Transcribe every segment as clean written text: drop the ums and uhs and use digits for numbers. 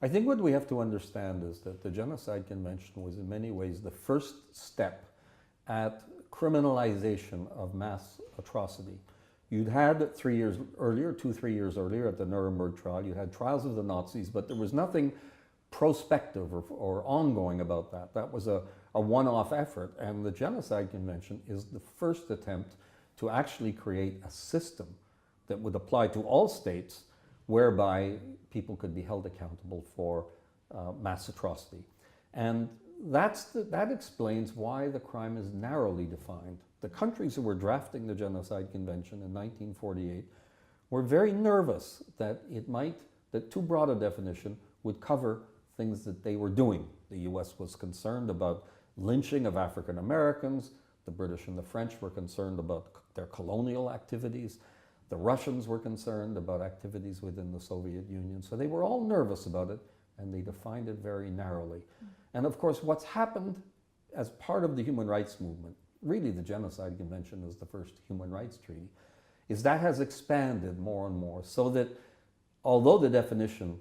I think what we have to understand is that the Genocide Convention was in many ways the first step at criminalization of mass atrocity. You'd had 3 years earlier, 3 years earlier at the Nuremberg trial, you had trials of the Nazis, but there was nothing prospective or ongoing about that. That was a one-off effort, and the Genocide Convention is the first attempt to actually create a system that would apply to all states whereby people could be held accountable for mass atrocity. And that explains why the crime is narrowly defined. The countries who were drafting the Genocide Convention in 1948 were very nervous that that too broad a definition would cover things that they were doing. The US was concerned about lynching of African Americans. The British and the French were concerned about their colonial activities. The Russians were concerned about activities within the Soviet Union. So they were all nervous about it, and they defined it very narrowly. And of course, what's happened as part of the human rights movement, really the Genocide Convention is the first human rights treaty, is that has expanded more and more, so that although the definition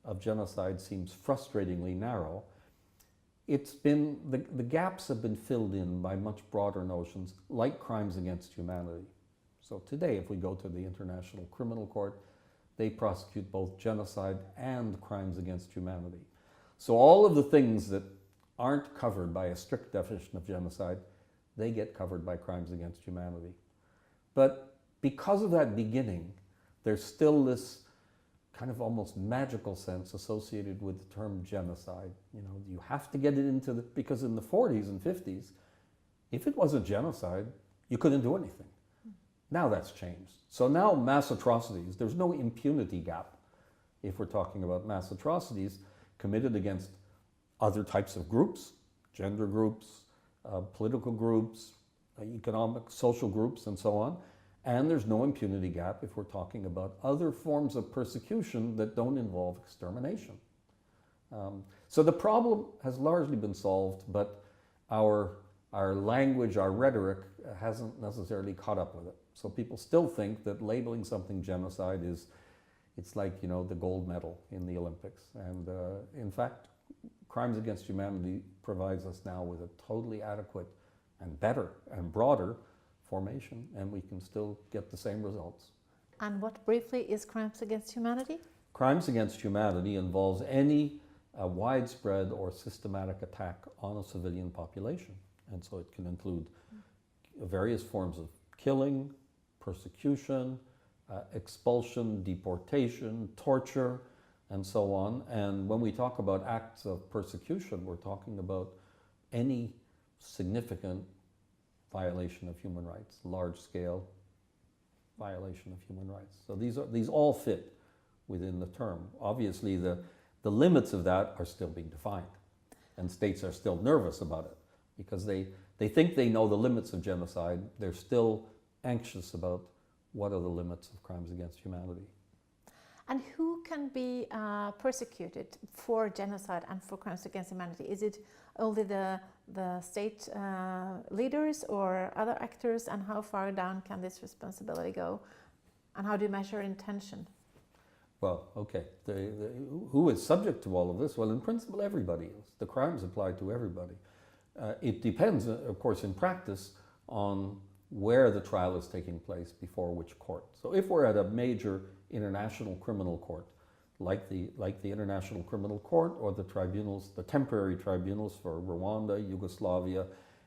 of genocide seems frustratingly narrow, the gaps have been filled in by much broader notions like crimes against humanity. So today, if we go to the International Criminal Court, they prosecute both genocide and crimes against humanity. So all of the things that aren't covered by a strict definition of genocide, they get covered by crimes against humanity. But because of that beginning, there's still this kind of almost magical sense associated with the term genocide. You know, you have to get it into because in the 40s and 50s, if it wasn't genocide, you couldn't do anything. Now that's changed. So now mass atrocities, there's no impunity gap if we're talking about mass atrocities committed against other types of groups, gender groups, political groups, economic, social groups, and so on. And there's no impunity gap if we're talking about other forms of persecution that don't involve extermination. So the problem has largely been solved, but our language, our rhetoric hasn't necessarily caught up with it. So people still think that labeling something genocide it's like, you know, the gold medal in the Olympics. And in fact, crimes against humanity provides us now with a totally adequate and better and broader formation, and we can still get the same results. And what briefly is crimes against humanity? Crimes against humanity involves any widespread or systematic attack on a civilian population. And so it can include various forms of killing, persecution, expulsion, deportation, torture, and so on. And when we talk about acts of persecution, we're talking about any significant violation of human rights, large-scale violation of human rights. So these all fit within the term. Obviously, the limits of that are still being defined, and states are still nervous about it because they think they know the limits of genocide. They're still anxious about what are the limits of crimes against humanity. And who can be persecuted for genocide and for crimes against humanity? Is it only the state leaders or other actors? And how far down can this responsibility go? And how do you measure intention? Well, okay. Who is subject to all of this? Well, in principle, everybody is. The crimes apply to everybody. It depends, of course, in practice on where the trial is taking place before which court. So if we're at a major international criminal court, like the International Criminal Court or the tribunals, the temporary tribunals for Rwanda, Yugoslavia,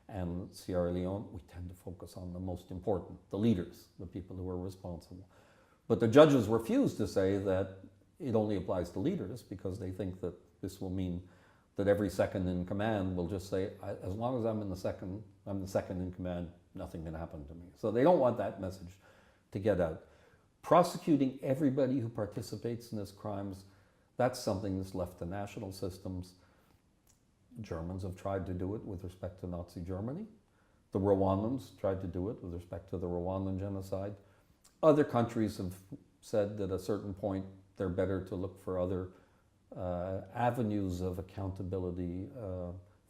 and Sierra Leone, we tend to focus on the most important, the leaders, the people who are responsible. But the judges refuse to say that it only applies to leaders because they think that this will mean that every second in command will just say, as long as I'm the second in command, nothing can happen to me. So they don't want that message to get out. Prosecuting everybody who participates in these crimes, that's something that's left to national systems. Germans have tried to do it with respect to Nazi Germany. The Rwandans tried to do it with respect to the Rwandan genocide. Other countries have said that at a certain point they're better to look for other avenues of accountability,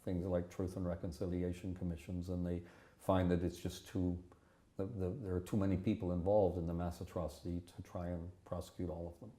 things like truth and reconciliation commissions, and they find that it's just there are too many people involved in the mass atrocity to try and prosecute all of them.